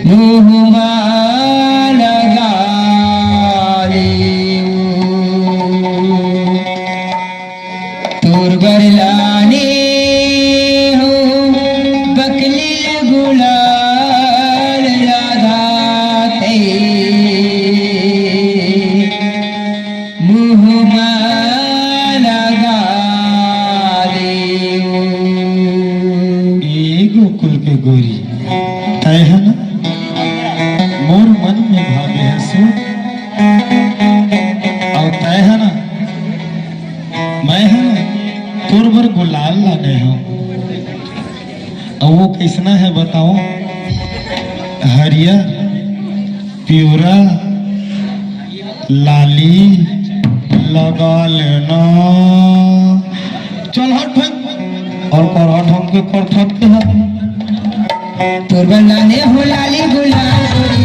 मुँहमा लगा ले तोर बरलाने हो बकलील गुलाल राधा ते मुँहमा लगा ले ये गोकुल के गोरी तय है ना मोर मन में भावे है सो और तय है ना मैं है ना तोर बर गुलाल लाने हूँ और वो कैसना है बताओ हरिया प्यूरा लाली लगा लेना चल हट भाई और कर हट हम के कर थट के हाथ तोर बरलाने हो लाली गुलाल गोरी